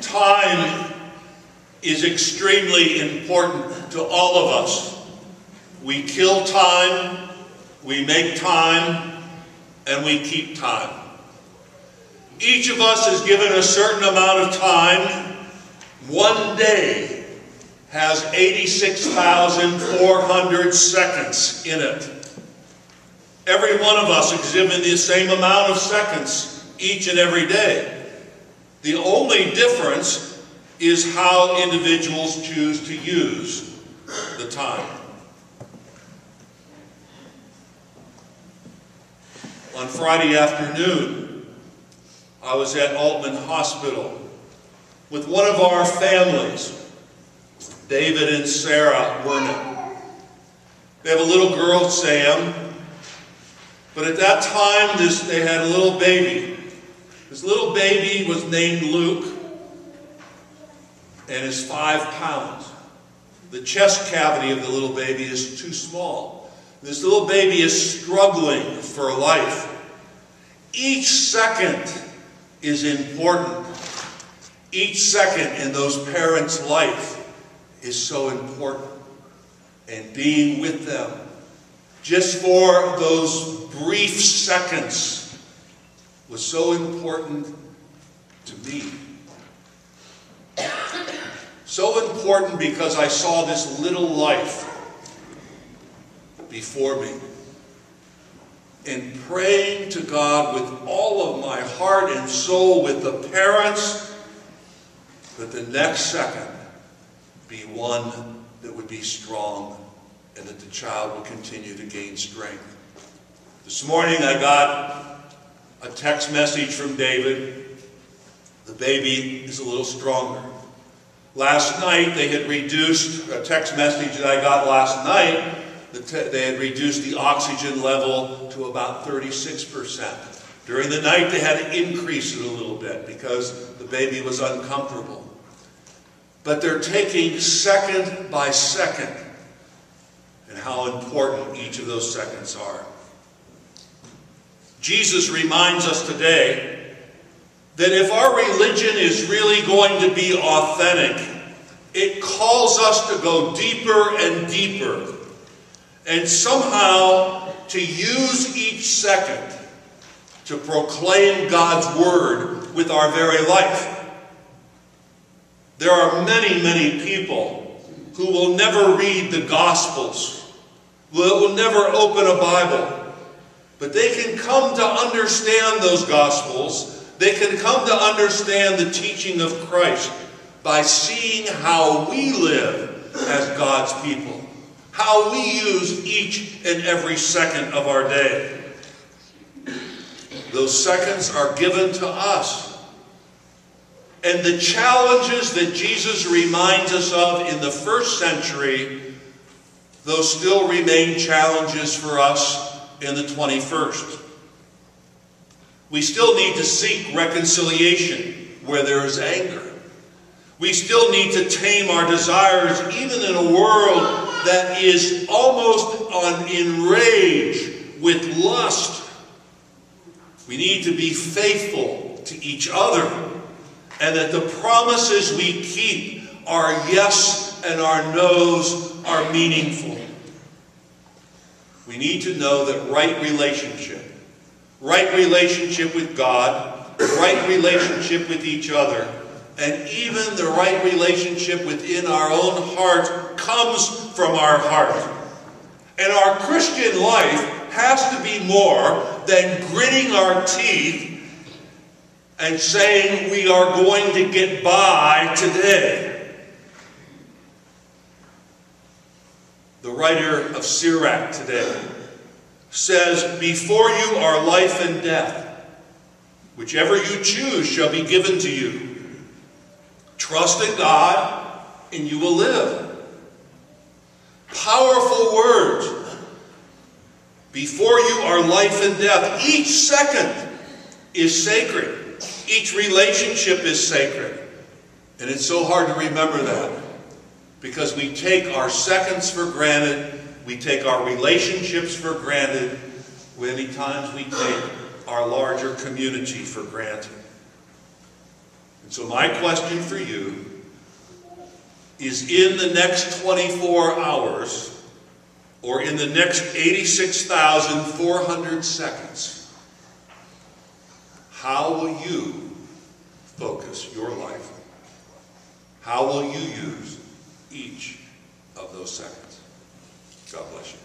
Time is extremely important to all of us. We kill time, we make time, and we keep time. Each of us is given a certain amount of time. One day has 86,400 seconds in it. Every one of us is given the same amount of seconds each and every day. The only difference is how individuals choose to use the time. On Friday afternoon, I was at Altman Hospital with one of our families, David and Sarah Wernick. They have a little girl, Sam, but at that time they had a little baby. This little baby was named Luke and is 5 pounds. The chest cavity of the little baby is too small. This little baby is struggling for life. Each second is important. Each second in those parents' life is so important. And being with them just for those brief seconds was so important to me. So important because I saw this little life before me. And praying to God with all of my heart and soul with the parents, that the next second be one that would be strong and that the child would continue to gain strength. This morning I got a text message from David. The baby is a little stronger. Last night they had reduced, a text message that I got last night, they had reduced the oxygen level to about 36%. During the night they had to increase it a little bit because the baby was uncomfortable. But they're taking second by second and how important each of those seconds are. Jesus reminds us today that if our religion is really going to be authentic, it calls us to go deeper and deeper, and somehow to use each second to proclaim God's word with our very life. There are many, many people who will never read the Gospels, will never open a Bible, but they can come to understand those Gospels. They can come to understand the teaching of Christ by seeing how we live as God's people, how we use each and every second of our day. Those seconds are given to us. And the challenges that Jesus reminds us of in the first century, those still remain challenges for us in the 21st. We still need to seek reconciliation where there is anger. We still need to tame our desires even in a world that is almost enraged with lust. We need to be faithful to each other, and that the promises we keep, our yes and our no's, are meaningful. We need to know that right relationship with God, right relationship with each other, and even the right relationship within our own heart comes from our heart. And our Christian life has to be more than gritting our teeth and saying we are going to get by today. The writer of Sirach today says, "Before you are life and death. Whichever you choose shall be given to you. Trust in God, and you will live." Powerful words. Before you are life and death. Each second is sacred. Each relationship is sacred. And it's so hard to remember that, because we take our seconds for granted. We take our relationships for granted. Many times we take our larger community for granted. And so my question for you is, in the next 24 hours, or in the next 86,400 seconds, how will you focus your life? How will you use each of those seconds? God bless you.